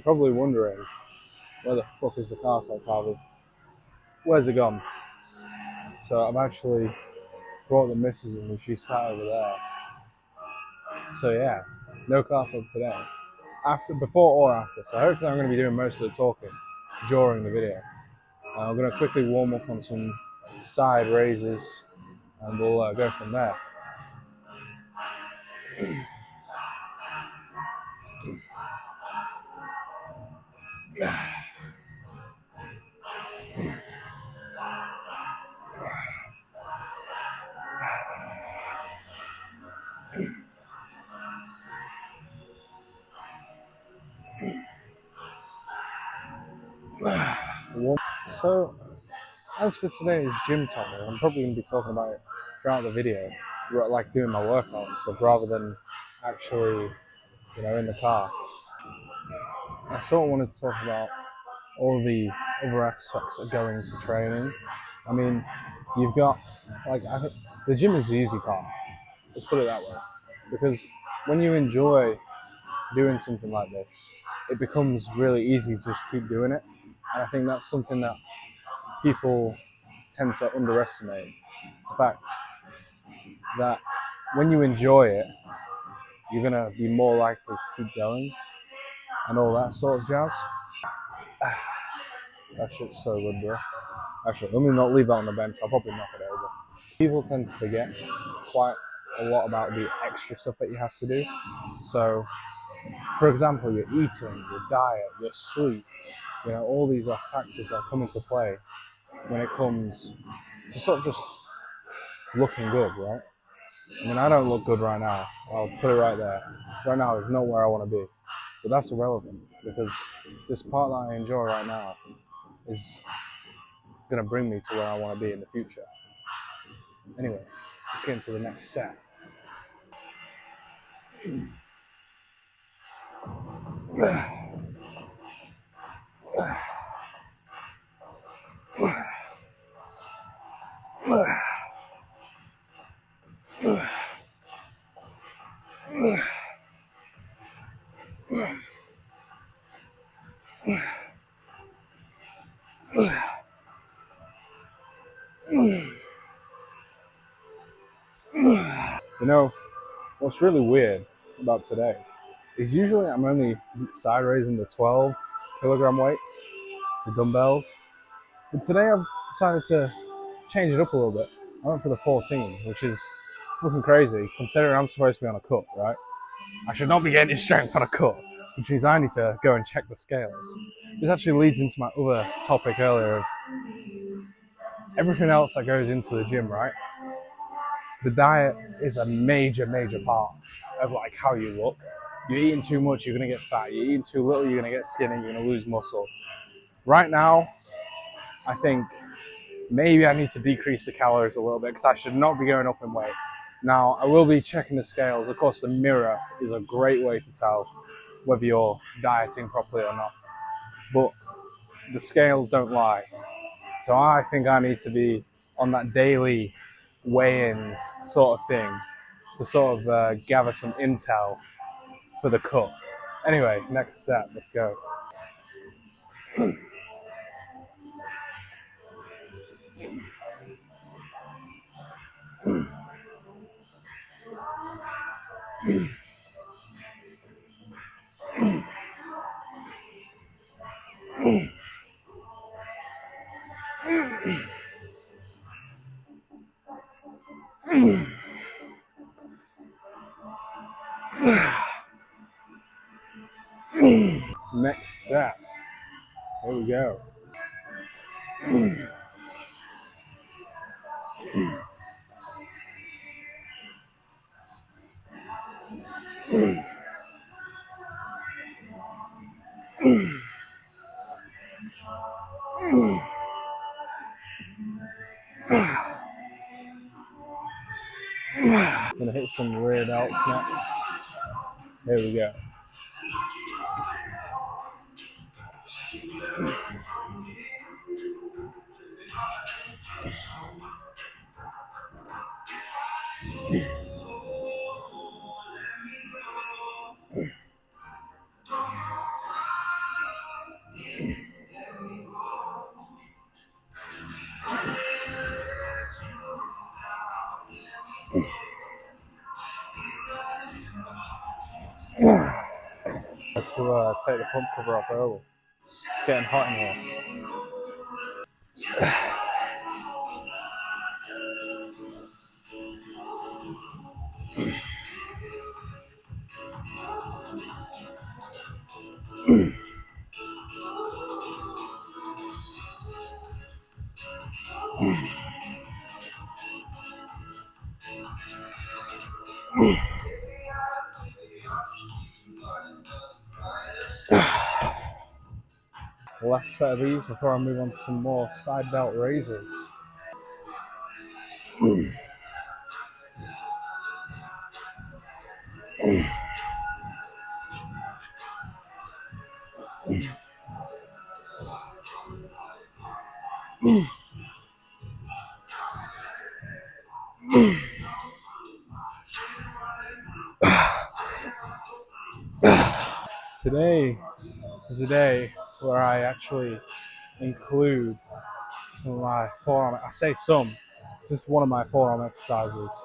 probably wondering, where the fuck is the car top, Harvey? Where's it gone? So I've actually brought the missus with me. She's sat over there. So yeah, no car talk today. Before or after. So hopefully I'm going to be doing most of the talking during the video. I'm going to quickly warm up on some side raises, and we'll go from there. So, as for today's gym topic, I'm probably going to be talking about it throughout the video, like doing my workout and stuff, rather than actually, in the car. I sort of wanted to talk about all the other aspects of going to training. I mean, you've got, the gym is the easy part. Let's put it that way. Because when you enjoy doing something like this, it becomes really easy to just keep doing it. And I think that's something that people tend to underestimate. It's a fact that when you enjoy it, you're going to be more likely to keep going and all that sort of jazz. That shit's so good, bro. Actually, let me not leave that on the bench. I'll probably knock it over. People tend to forget quite a lot about the extra stuff that you have to do. So, for example, your eating, your diet, your sleep, all these are factors that come into play when it comes to sort of just looking good, right? I mean, I don't look good right now. I'll put it right there. Right now is not where I want to be. But that's irrelevant because this part that I enjoy right now is going to bring me to where I want to be in the future. Anyway, let's get into the next set. What's really weird about today is usually I'm only side raising the 12 kilogram weights, the dumbbells. But today I've decided to change it up a little bit. I went for the 14s, which is looking crazy considering I'm supposed to be on a cut, right? I should not be getting strength on a cut, which means I need to go and check the scales. This actually leads into my other topic earlier of everything else that goes into the gym, right? The diet is a major, major part of how you look. You're eating too much, you're gonna get fat. You're eating too little, you're gonna get skinny, you're gonna lose muscle. Right now, I think maybe I need to decrease the calories a little bit because I should not be going up in weight. Now, I will be checking the scales. Of course, the mirror is a great way to tell whether you're dieting properly or not. But the scales don't lie. So I think I need to be on that daily weigh-ins sort of thing to sort of gather some intel for the cut. Anyway, next set, let's go. Next set. Here we go. I'm gonna hit some rear delts next. Here we go. To take the pump cover off early. It's getting hot in here. Last set of these before I move on to some more side belt raises. Today is a day where I actually include some of my forearm, I say some, just one of my forearm exercises,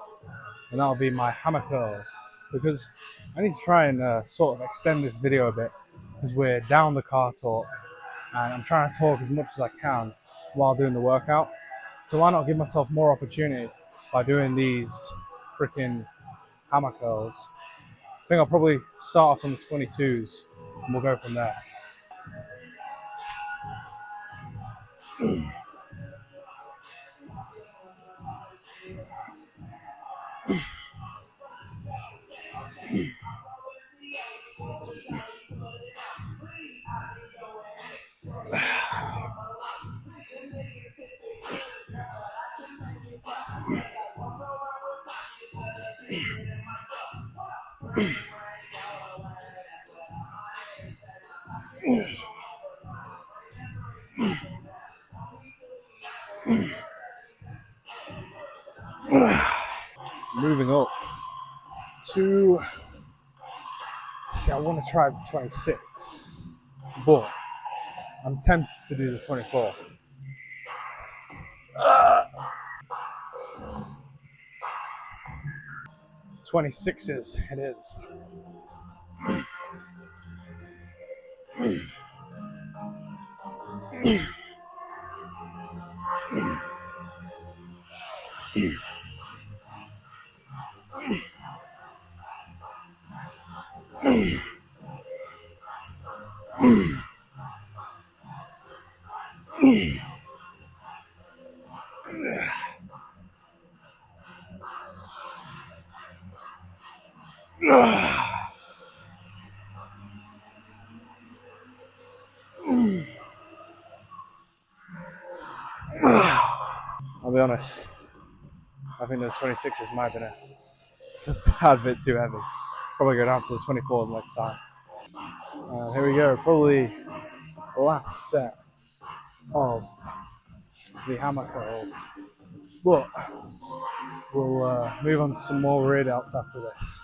and that'll be my hammer curls, because I need to try and sort of extend this video a bit, because we're down the car talk, and I'm trying to talk as much as I can while doing the workout, so why not give myself more opportunity by doing these freaking hammer curls. I think I'll probably start off from the 22s, and we'll go from there. Moving up to, see, I want to try the 26, but I'm tempted to do the 24. 26s it is. I'll be honest, I think those 26s might have been a tad bit too heavy. Probably go down to the 24s next time. Here we go, probably the last set of the hammer curls. But we'll move on to some more rear delts after this.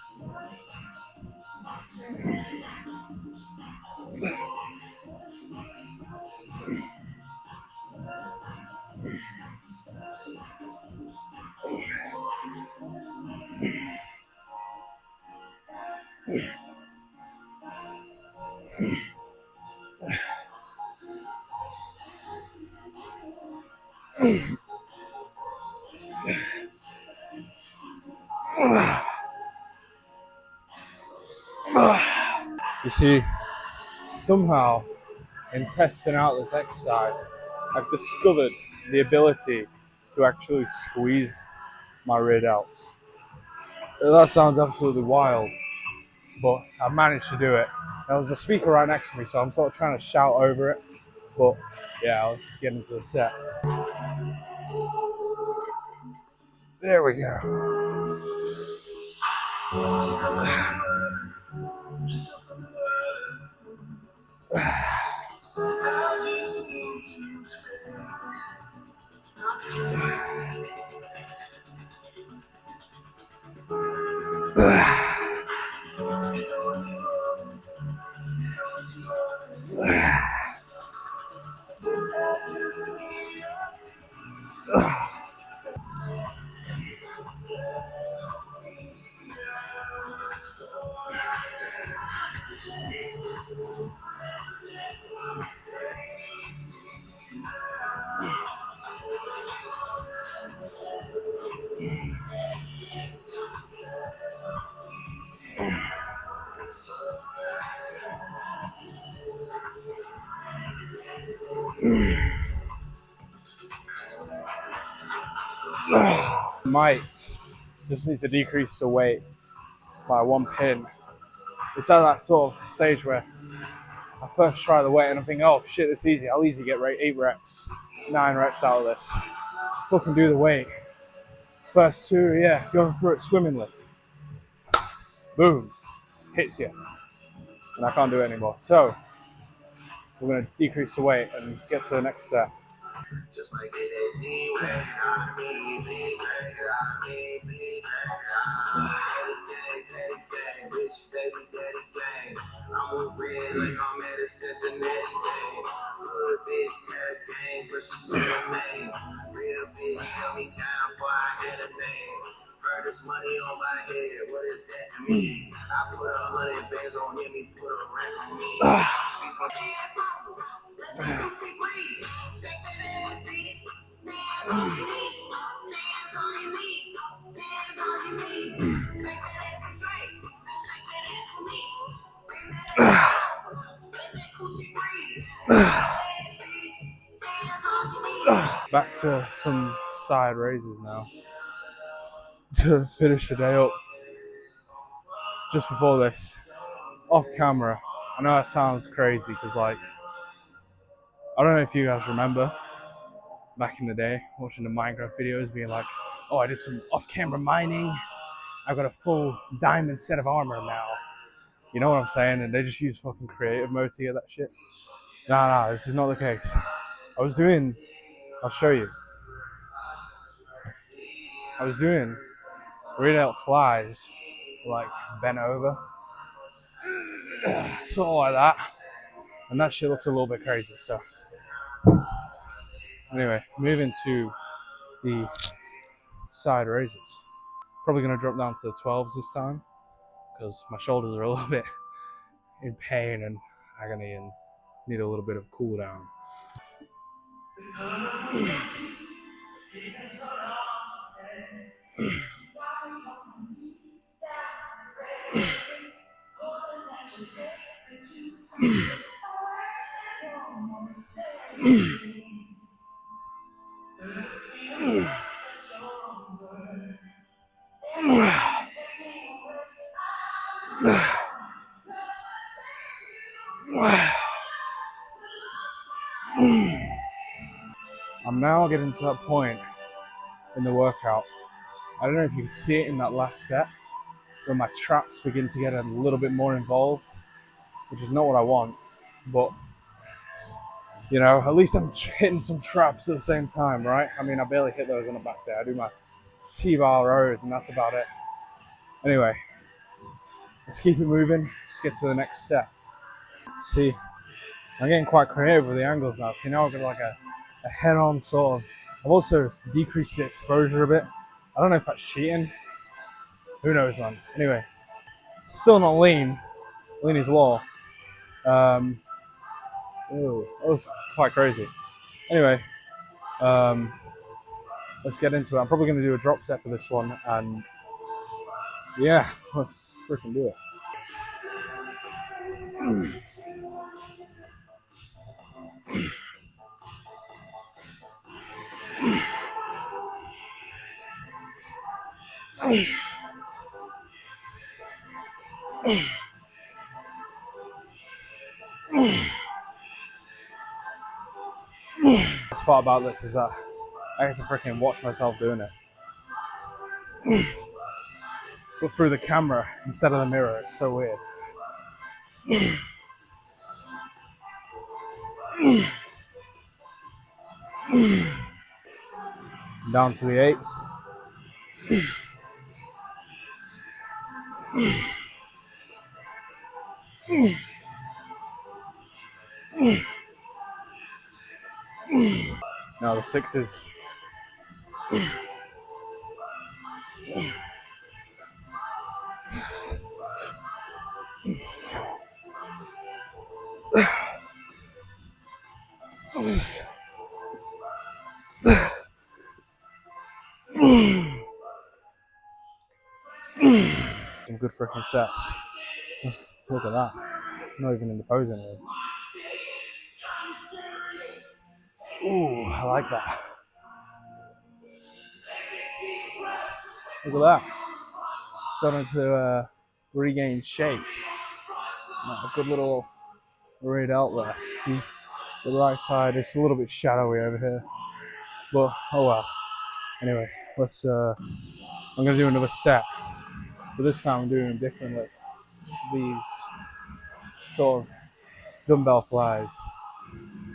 You see, somehow in testing out this exercise, I've discovered the ability to actually squeeze my rear delts. That sounds absolutely wild, but I managed to do it. There was a speaker right next to me, so I'm sort of trying to shout over it, but yeah, let's get into the set. There we go. Might just need to decrease the weight by 1 pin. It's at that sort of stage where I first try the weight and I'm thinking, oh shit, it's easy. I'll easily get 8 reps, 9 reps out of this. Fucking do the weight. First 2, yeah, going through it swimmingly. Boom, hits you. And I can't do it anymore. So we're going to decrease the weight and get to the next step. Just like money on my head, what is that to me? I put 100 bands on him, he put a rack on me. Back to some side raises now to finish the day up. Just before this, off camera, I know that sounds crazy because, like, I don't know if you guys remember back in the day watching the Minecraft videos, being like, oh, I did some off-camera mining. I've got a full diamond set of armor now. You know what I'm saying? And they just use fucking creative mode to get that shit. Nah, this is not the case. I'll show you. I was doing read out flies, like bent over, sort of like that. And that shit looks a little bit crazy. So anyway, moving to the side raises. Probably gonna drop down to the 12s this time because my shoulders are a little bit in pain and agony and need a little bit of cool down. I'm now getting to that point in the workout. I don't know if you can see it in that last set where my traps begin to get a little bit more involved, which is not what I want, but you know, at least I'm hitting some traps at the same time, right? I mean, I barely hit those on the back there. I do my T-bar rows and that's about it. Anyway, let's keep it moving. Let's get to the next set. See, I'm getting quite creative with the angles now. So now I've got like a head-on sort of. I've also decreased the exposure a bit. I don't know if that's cheating. Who knows, man. Anyway, still not lean. Lean is law. Ooh, that was quite crazy. Anyway, let's get into it. I'm probably going to do a drop set for this one, and yeah, let's freaking do it. The part about this is that I get to freaking watch myself doing it, but through the camera instead of the mirror. It's so weird. Down to the 8s. Now the 6s. Some good freaking sets. Just look at that. Not even in the pose anymore. Ooh, I like that. Look at that. Starting to regain shape. A good little read out there. See, the right side is a little bit shadowy over here. But, oh well. Anyway, let's, I'm going to do another set. But this time I'm doing it differently. These sort of dumbbell flies.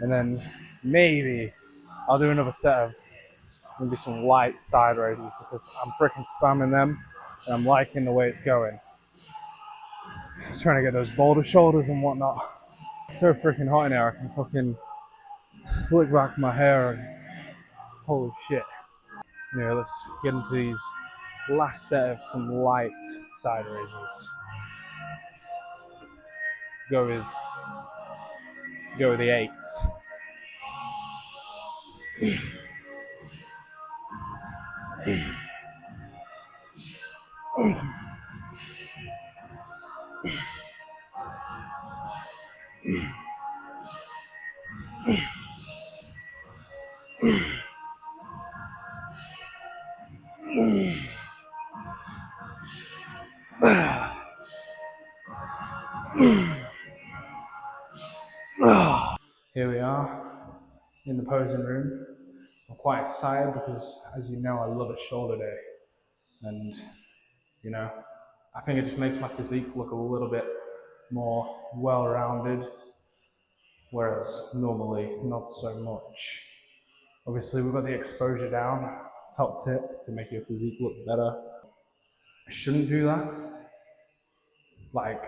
And then maybe I'll do another set of maybe some light side raises because I'm freaking spamming them and I'm liking the way it's going. I'm trying to get those boulder shoulders and whatnot. It's so freaking hot in here, I can fucking slick back my hair and holy shit. Anyway, let's get into these last set of some light side raises. Go with the eights. Here we are in the posing room. I'm quite excited because, as you know, I love a shoulder day. And, you know, I think it just makes my physique look a little bit more well-rounded, whereas normally not so much. Obviously, we've got the exposure down, top tip, to make your physique look better. I shouldn't do that. Like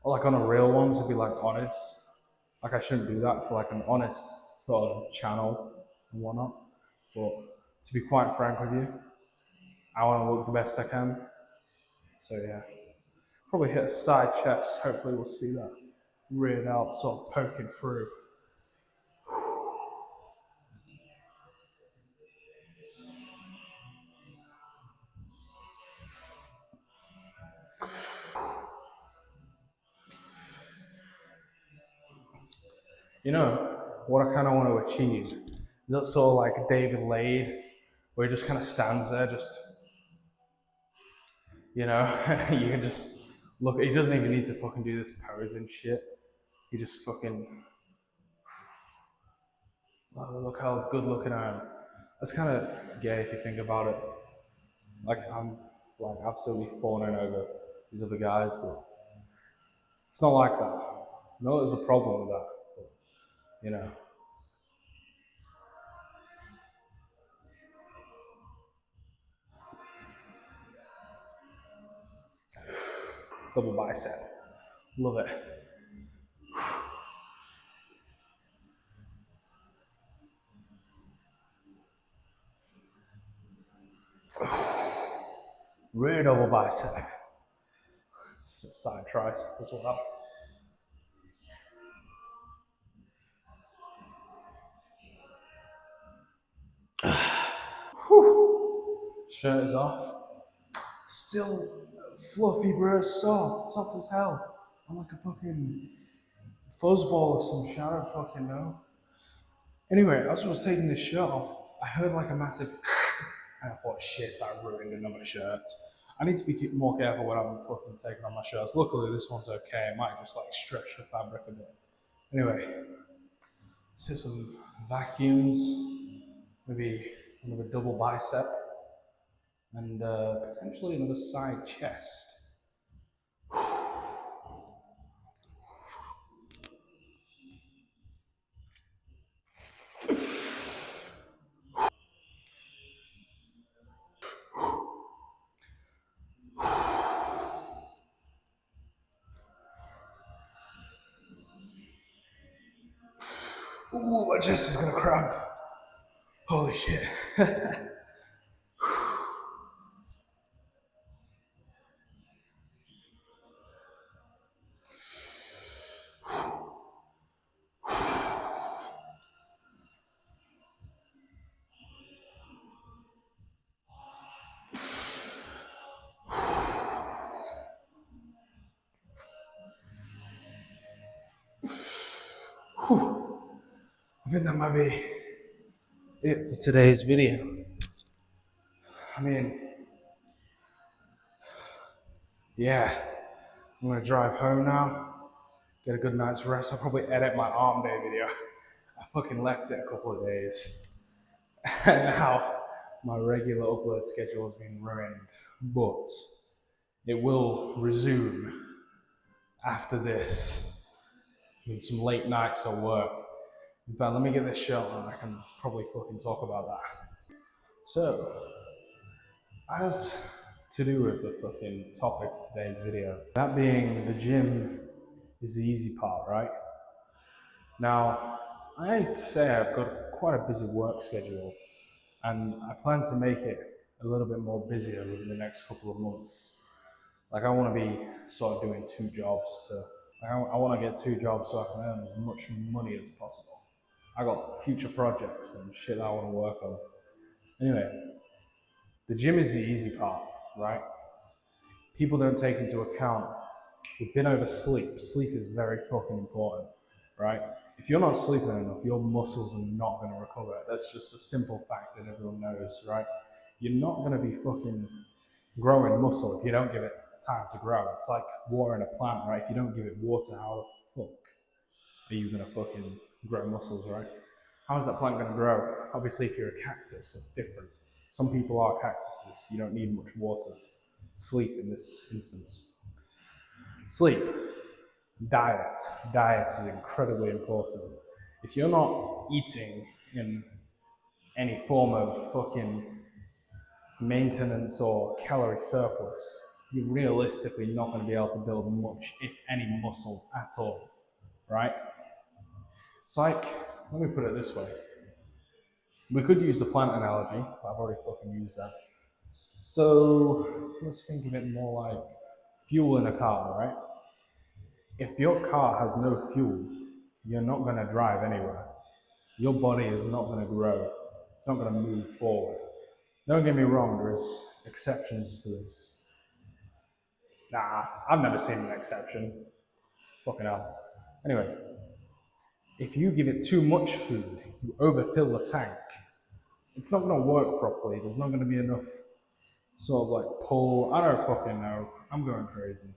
on a real one, to be like honest. Like I shouldn't do that for like an honest sort of channel and whatnot. But to be quite frank with you, I want to look the best I can. So yeah, probably hit a side chest. Hopefully we'll see that reared out, sort of poking through. You know, what I kind of want to achieve is that sort of like David Lade, where he just kind of stands there, just, you know, you can just look, he doesn't even need to fucking do this pose and shit. He just fucking, oh, look how good looking I am. That's kind of gay if you think about it. Like, I'm like absolutely fawning over these other guys, but it's not like that. No, there's a problem with that, but, you know. Double bicep. Love it. Rear double bicep. Just side tricep as well. Whew. Shirt is off. Still fluffy, bro. Soft as hell. I'm like a fucking fuzzball or some shit. I don't fucking know. Anyway, as I was taking this shirt off, I heard like a massive and I thought, shit, I ruined another shirt. I need to be more careful when I'm fucking taking on my shirts. Luckily, this one's okay. It might just like stretch the fabric a bit. Anyway, let's hit some vacuums, maybe another double bicep, and potentially another side chest. Ooh, my chest is gonna cramp. Holy shit. I think that might be it for today's video. I mean, yeah, I'm gonna drive home now, get a good night's rest. I'll probably edit my arm day video. I fucking left it a couple of days. And now my regular upload schedule has been ruined. But it will resume after this with some late nights at work. In fact, let me get this shirt on. I can probably fucking talk about that. So, as to do with the fucking topic of today's video, that being the gym is the easy part, right? Now, I'd say I've got quite a busy work schedule, and I plan to make it a little bit more busier within the next couple of months. Like, I want to be sort of doing two jobs. So I want to get two jobs so I can earn as much money as possible. I got future projects and shit that I want to work on. Anyway, the gym is the easy part, right? People don't take into account we've been over sleep. Sleep is very fucking important, right? If you're not sleeping enough, your muscles are not going to recover. That's just a simple fact that everyone knows, right? You're not going to be fucking growing muscle if you don't give it time to grow. It's like watering a plant, right? If you don't give it water, how the fuck are you going to fucking grow muscles, right? How is that plant going to grow? Obviously, if you're a cactus, it's different. Some people are cactuses. You don't need much water. Sleep in this instance. Sleep. Diet. Diet is incredibly important. If you're not eating in any form of fucking maintenance or calorie surplus, you're realistically not going to be able to build much, if any, muscle at all, right? It's like, let me put it this way. We could use the plant analogy, but I've already fucking used that. So let's think of it more like fuel in a car, right? If your car has no fuel, you're not going to drive anywhere. Your body is not going to grow. It's not going to move forward. Don't get me wrong, there's exceptions to this. Nah, I've never seen an exception. Fucking hell. Anyway, if you give it too much food, you overfill the tank, it's not going to work properly. There's not going to be enough sort of like pull. I don't fucking know. I'm going crazy.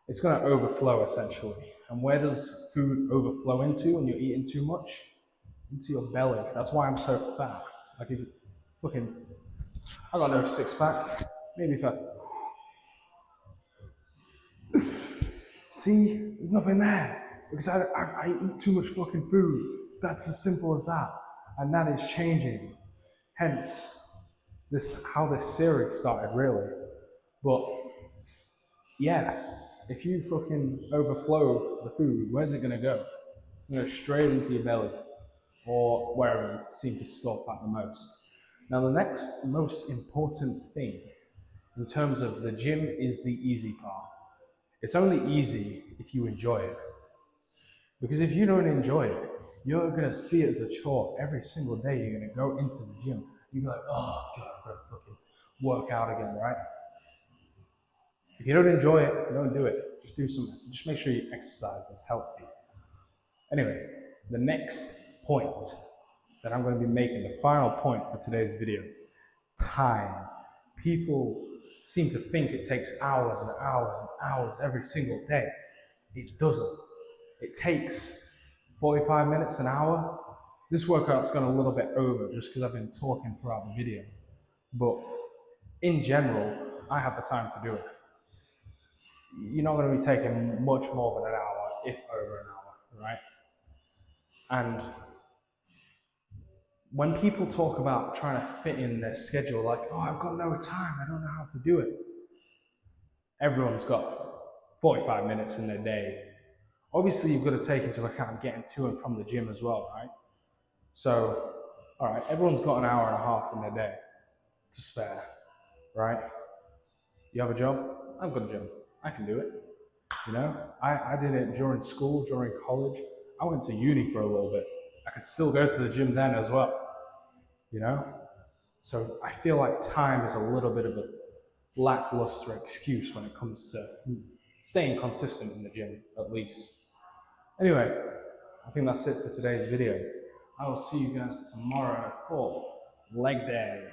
It's going to overflow essentially. And where does food overflow into when you're eating too much? Into your belly. That's why I'm so fat. Like, if fucking, I got no six pack. Maybe if I see, there's nothing there because I eat too much fucking food. That's as simple as that, and that is changing. Hence, how this series started, really. But yeah, if you fucking overflow the food, where's it gonna go? It's gonna go straight into your belly or wherever you seem to store fat the most. Now, the next most important thing in terms of the gym is the easy part. It's only easy if you enjoy it. Because if you don't enjoy it, you're gonna see it as a chore. Every single day you're gonna go into the gym. You're like, oh god, I've gotta fucking work out again, right? If you don't enjoy it, don't do it. Just make sure you exercise, it's healthy. Anyway, the next point that I'm going to be making, the final point for today's video, time. People seem to think it takes hours and hours and hours every single day. It doesn't. It takes 45 minutes, an hour. This workout's gone a little bit over just because I've been talking throughout the video. But in general, I have the time to do it. You're not going to be taking much more than an hour, if over an hour, right? And when people talk about trying to fit in their schedule, like, oh, I've got no time, I don't know how to do it. Everyone's got 45 minutes in their day. Obviously, you've got to take into account getting to and from the gym as well, right? So, all right, everyone's got an hour and a half in their day to spare, right? You have a job? I've got a job. I can do it. You know, I did it during school, during college. I went to uni for a little bit. I could still go to the gym then as well, you know? So I feel like time is a little bit of a lackluster excuse when it comes to staying consistent in the gym, at least. Anyway, I think that's it for today's video. I will see you guys tomorrow for leg day.